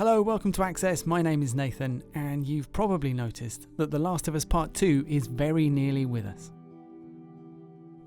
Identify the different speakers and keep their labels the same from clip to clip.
Speaker 1: Hello, welcome to Access. My name is Nathan, and you've probably noticed that The Last of Us Part 2 is very nearly with us.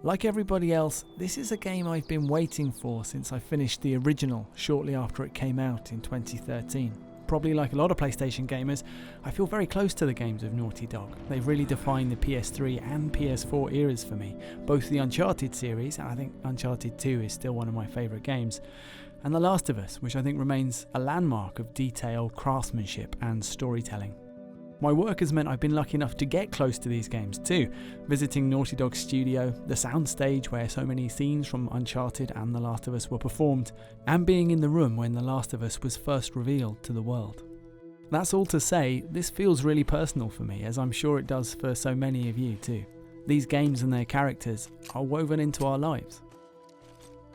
Speaker 1: Like everybody else, this is a game I've been waiting for since I finished the original shortly after it came out in 2013. Probably like a lot of PlayStation gamers, I feel very close to the games of Naughty Dog. They've really defined the PS3 and PS4 eras for me, both the Uncharted series, and I think Uncharted 2 is still one of my favourite games, and The Last of Us, which I think remains a landmark of detail, craftsmanship and storytelling. My work has meant I've been lucky enough to get close to these games too, visiting Naughty Dog's studio, the soundstage where so many scenes from Uncharted and The Last of Us were performed, and being in the room when The Last of Us was first revealed to the world. That's all to say, this feels really personal for me, as I'm sure it does for so many of you too. These games and their characters are woven into our lives.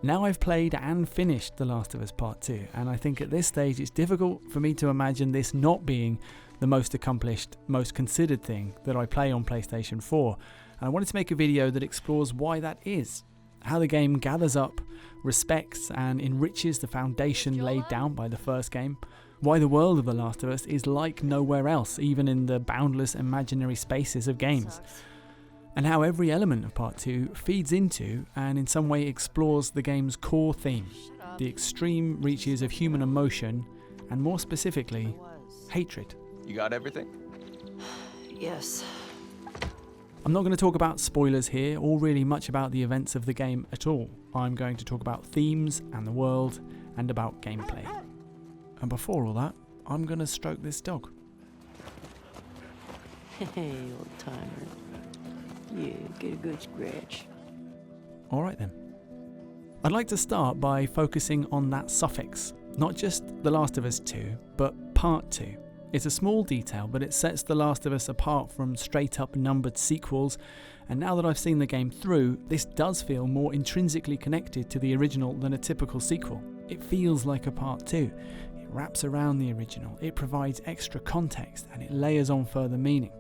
Speaker 1: Now I've played and finished The Last of Us Part 2, and I think at this stage it's difficult for me to imagine this not being the most accomplished, most considered thing that I play on PlayStation 4, and I wanted to make a video that explores why that is, how the game gathers up, respects and enriches the foundation laid down by the first game, why the world of The Last of Us is like nowhere else, even in the boundless imaginary spaces of games, and how every element of Part 2 feeds into and in some way explores the game's core theme, the extreme reaches of human emotion, and more specifically, hatred.
Speaker 2: You got everything?
Speaker 3: Yes.
Speaker 1: I'm not going to talk about spoilers here, or really much about the events of the game at all. I'm going to talk about themes and the world, and about gameplay. And before all that, I'm going to stroke this dog.
Speaker 3: Hey, old timer. Yeah, get a good scratch.
Speaker 1: Alright then. I'd like to start by focusing on that suffix. Not just The Last of Us 2, but Part 2. It's a small detail, but it sets The Last of Us apart from straight-up numbered sequels, and now that I've seen the game through, this does feel more intrinsically connected to the original than a typical sequel. It feels like a Part 2. It wraps around the original, it provides extra context, and it layers on further meaning.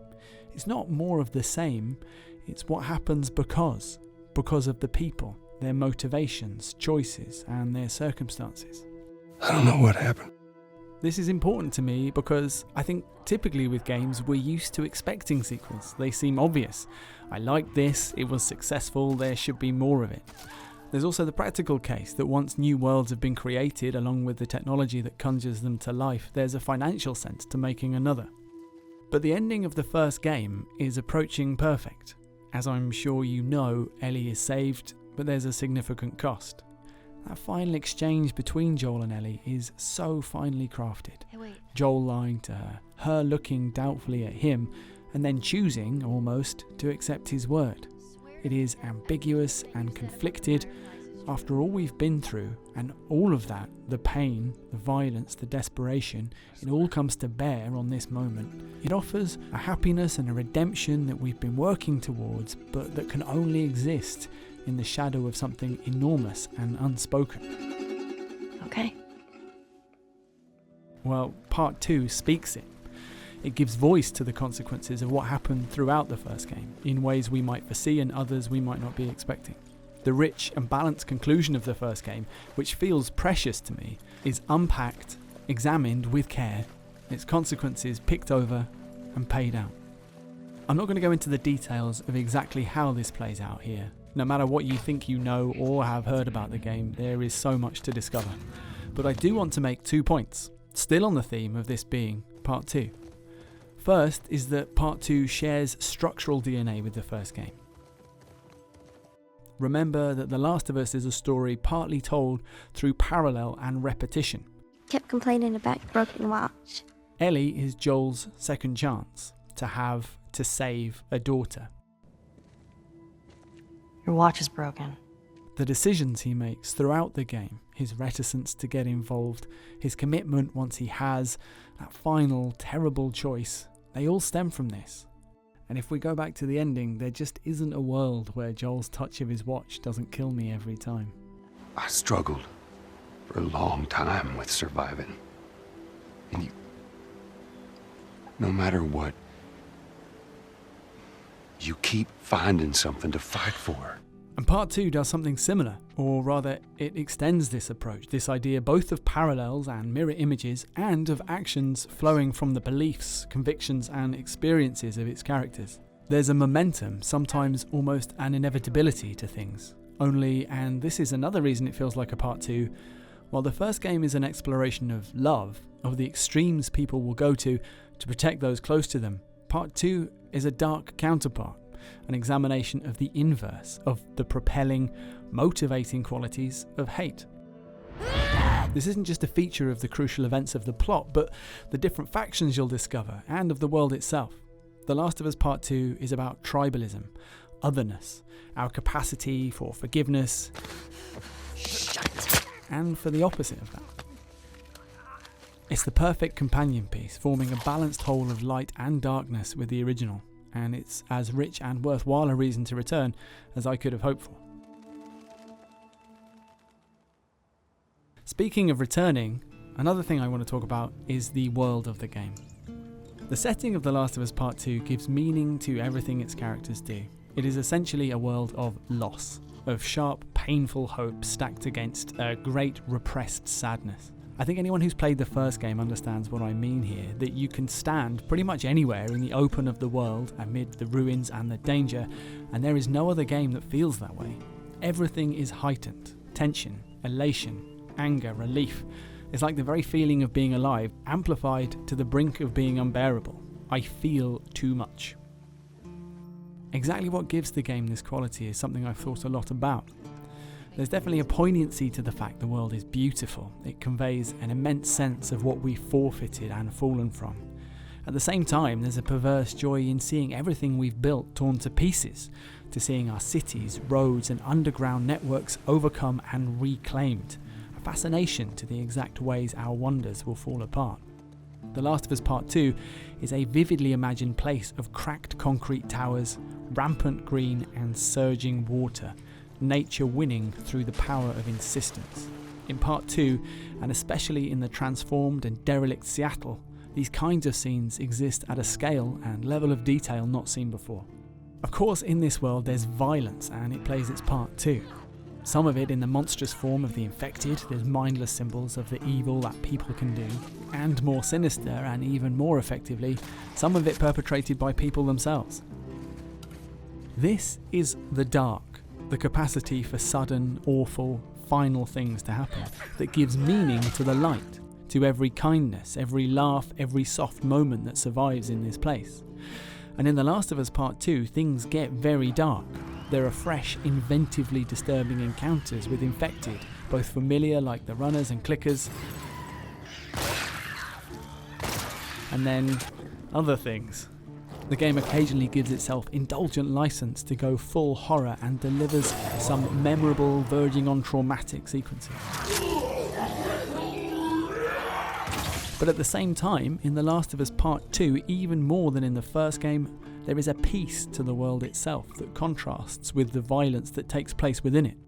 Speaker 1: It's not more of the same, it's what happens because of the people, their motivations, choices, and their circumstances.
Speaker 4: I don't know what happened.
Speaker 1: This is important to me because I think typically with games we're used to expecting sequels. They seem obvious. I like this, it was successful, there should be more of it. There's also the practical case that once new worlds have been created along with the technology that conjures them to life, there's a financial sense to making another. But the ending of the first game is approaching perfect. As I'm sure you know, Ellie is saved, but there's a significant cost. That final exchange between Joel and Ellie is so finely crafted.
Speaker 5: Hey, wait.
Speaker 1: Joel lying to her looking doubtfully at him, and then choosing, almost, to accept his word. It is ambiguous and conflicted. After all we've been through, and all of that, the pain, the violence, the desperation, it all comes to bear on this moment. It offers a happiness and a redemption that we've been working towards, but that can only exist in the shadow of something enormous and unspoken.
Speaker 5: Okay.
Speaker 1: Well, Part 2 speaks it. It gives voice to the consequences of what happened throughout the first game, in ways we might foresee and others we might not be expecting. The rich and balanced conclusion of the first game, which feels precious to me, is unpacked, examined with care, its consequences picked over and paid out. I'm not going to go into the details of exactly how this plays out here. No matter what you think you know or have heard about the game, there is so much to discover. But I do want to make 2 points, still on the theme of this being Part 2. First is that Part 2 shares structural DNA with the first game. Remember that The Last of Us is a story partly told through parallel and repetition.
Speaker 5: Kept complaining about your broken watch.
Speaker 1: Ellie is Joel's second chance to save a daughter.
Speaker 3: Your watch is broken.
Speaker 1: The decisions he makes throughout the game, his reticence to get involved, his commitment once he has, that final terrible choice, they all stem from this. And if we go back to the ending, there just isn't a world where Joel's touch of his watch doesn't kill me every time.
Speaker 4: I struggled for a long time with surviving. And no matter what, you keep finding something to fight for.
Speaker 1: And Part 2 does something similar, or rather it extends this approach, this idea both of parallels and mirror images, and of actions flowing from the beliefs, convictions and experiences of its characters. There's a momentum, sometimes almost an inevitability to things. Only, and this is another reason it feels like a Part 2, while the first game is an exploration of love, of the extremes people will go to protect those close to them, Part 2 is a dark counterpart, an examination of the inverse, of the propelling, motivating qualities of hate. This isn't just a feature of the crucial events of the plot, but the different factions you'll discover, and of the world itself. The Last of Us Part 2 is about tribalism, otherness, our capacity for forgiveness, and for the opposite of that. It's the perfect companion piece, forming a balanced whole of light and darkness with the original, and it's as rich and worthwhile a reason to return as I could have hoped for. Speaking of returning, another thing I want to talk about is the world of the game. The setting of The Last of Us Part 2 gives meaning to everything its characters do. It is essentially a world of loss, of sharp, painful hope stacked against a great repressed sadness. I think anyone who's played the first game understands what I mean here, that you can stand pretty much anywhere in the open of the world amid the ruins and the danger, and there is no other game that feels that way. Everything is heightened. Tension, elation, anger, relief. It's like the very feeling of being alive, amplified to the brink of being unbearable. I feel too much. Exactly what gives the game this quality is something I've thought a lot about. There's definitely a poignancy to the fact the world is beautiful. It conveys an immense sense of what we've forfeited and fallen from. At the same time, there's a perverse joy in seeing everything we've built torn to pieces, to seeing our cities, roads and underground networks overcome and reclaimed. A fascination to the exact ways our wonders will fall apart. The Last of Us Part 2 is a vividly imagined place of cracked concrete towers, rampant green and surging water, nature winning through the power of insistence. In Part 2, and especially in the transformed and derelict Seattle, these kinds of scenes exist at a scale and level of detail not seen before. Of course, in this world there's violence, and it plays its part too. Some of it in the monstrous form of the infected, there's mindless symbols of the evil that people can do, and more sinister and even more effectively, some of it perpetrated by people themselves. This is the dark, the capacity for sudden, awful, final things to happen, that gives meaning to the light, to every kindness, every laugh, every soft moment that survives in this place. And in The Last of Us Part 2, things get very dark. There are fresh, inventively disturbing encounters with infected, both familiar like the runners and clickers, and then other things. The game occasionally gives itself indulgent license to go full horror and delivers some memorable, verging on traumatic sequences. But at the same time, in The Last of Us Part 2, even more than in the first game, there is a peace to the world itself that contrasts with the violence that takes place within it.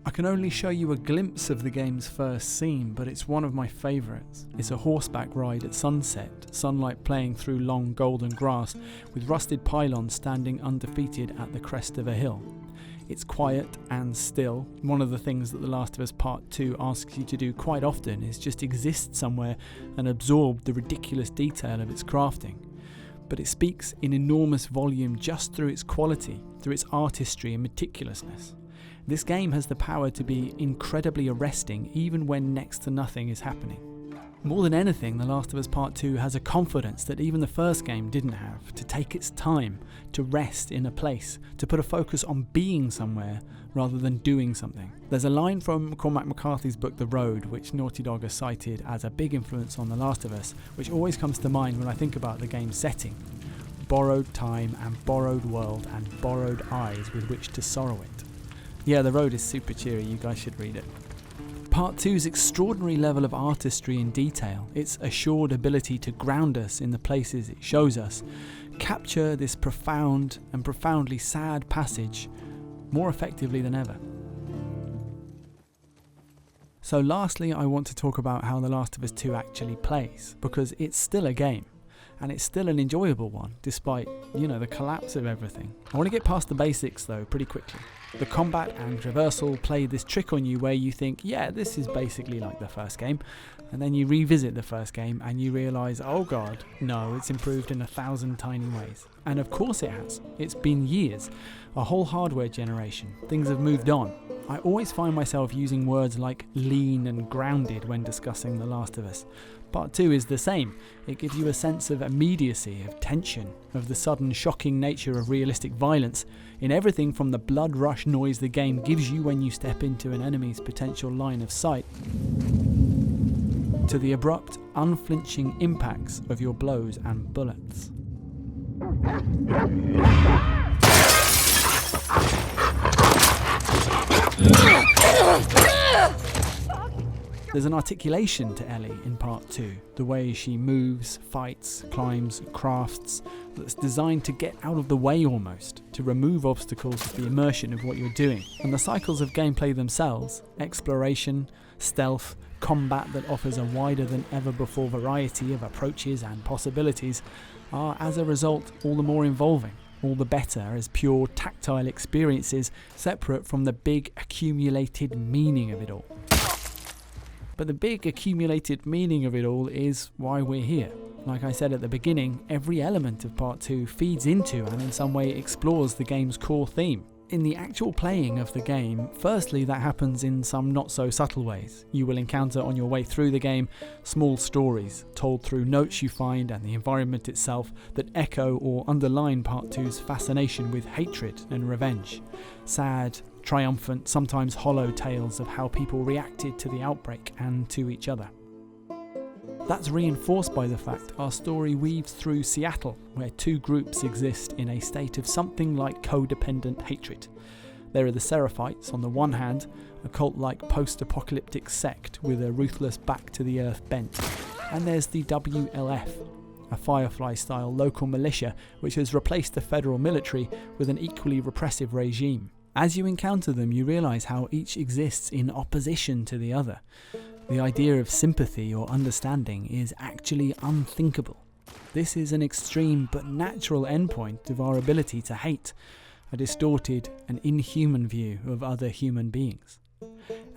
Speaker 1: I can only show you a glimpse of the game's first scene, but it's one of my favourites. It's a horseback ride at sunset, sunlight playing through long golden grass, with rusted pylons standing undefeated at the crest of a hill. It's quiet and still. One of the things that The Last of Us Part 2 asks you to do quite often is just exist somewhere and absorb the ridiculous detail of its crafting. But it speaks in enormous volume just through its quality, through its artistry and meticulousness. This game has the power to be incredibly arresting even when next to nothing is happening. More than anything, The Last of Us Part 2 has a confidence that even the first game didn't have, to take its time, to rest in a place, to put a focus on being somewhere rather than doing something. There's a line from Cormac McCarthy's book The Road, which Naughty Dog has cited as a big influence on The Last of Us, which always comes to mind when I think about the game's setting. Borrowed time and borrowed world and borrowed eyes with which to sorrow it. Yeah, The Road is super cheery, you guys should read it. Part 2's extraordinary level of artistry and detail, its assured ability to ground us in the places it shows us, capture this profound and profoundly sad passage more effectively than ever. So lastly, I want to talk about how The Last of Us 2 actually plays, because it's still a game. and it's still an enjoyable one, despite, the collapse of everything. I want to get past the basics though, pretty quickly. The combat and traversal play this trick on you where you think, yeah, this is basically like the first game, and then you revisit the first game and you realise, oh god, no, it's improved in 1,000 tiny ways. And of course it has. It's been years, a whole hardware generation. Things have moved on. I always find myself using words like lean and grounded when discussing The Last of Us. Part 2 is the same. It gives you a sense of immediacy, of tension, of the sudden shocking nature of realistic violence, in everything from the blood rush noise the game gives you when you step into an enemy's potential line of sight, to the abrupt, unflinching impacts of your blows and bullets. There's an articulation to Ellie in Part 2, the way she moves, fights, climbs, crafts, that's designed to get out of the way almost, to remove obstacles to the immersion of what you're doing. And the cycles of gameplay themselves, exploration, stealth, combat that offers a wider than ever before variety of approaches and possibilities, are as a result all the more involving, all the better as pure tactile experiences separate from the big accumulated meaning of it all. But the big accumulated meaning of it all is why we're here. Like I said at the beginning, every element of Part 2 feeds into and in some way explores the game's core theme. In the actual playing of the game, firstly that happens in some not so subtle ways. You will encounter on your way through the game small stories told through notes you find and the environment itself that echo or underline Part 2's fascination with hatred and revenge. Sad, triumphant, sometimes hollow tales of how people reacted to the outbreak and to each other. That's reinforced by the fact our story weaves through Seattle, where two groups exist in a state of something like codependent hatred. There are the Seraphites on the one hand, a cult-like post-apocalyptic sect with a ruthless back-to-the-earth bent. And there's the WLF, a Firefly-style local militia which has replaced the federal military with an equally repressive regime. As you encounter them, you realise how each exists in opposition to the other. The idea of sympathy or understanding is actually unthinkable. This is an extreme but natural endpoint of our ability to hate, a distorted and inhuman view of other human beings.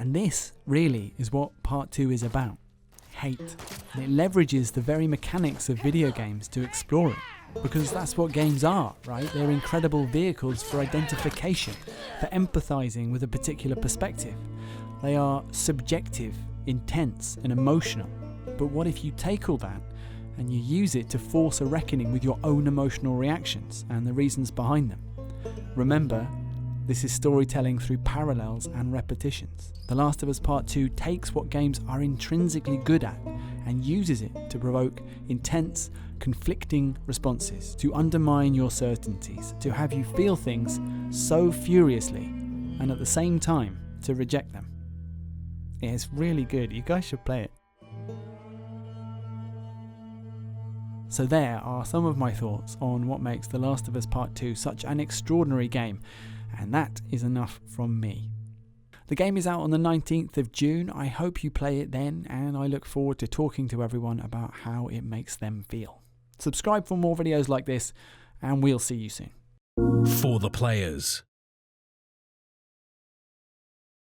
Speaker 1: And this, really, is what Part 2 is about. Hate. And it leverages the very mechanics of video games to explore it. Because that's what games are, right? They're incredible vehicles for identification, for empathising with a particular perspective. They are subjective, intense and emotional. But what if you take all that and you use it to force a reckoning with your own emotional reactions and the reasons behind them? Remember, this is storytelling through parallels and repetitions. The Last of Us Part 2 takes what games are intrinsically good at and uses it to provoke intense, conflicting responses, to undermine your certainties, to have you feel things so furiously and at the same time to reject them. It's really good. You guys should play it. So there are some of my thoughts on what makes The Last of Us Part 2 such an extraordinary game, and that is enough from me. The game is out on the 19th of June. I hope you play it then, and I look forward to talking to everyone about how it makes them feel. Subscribe for more videos like this, and we'll see you soon.
Speaker 2: For the players.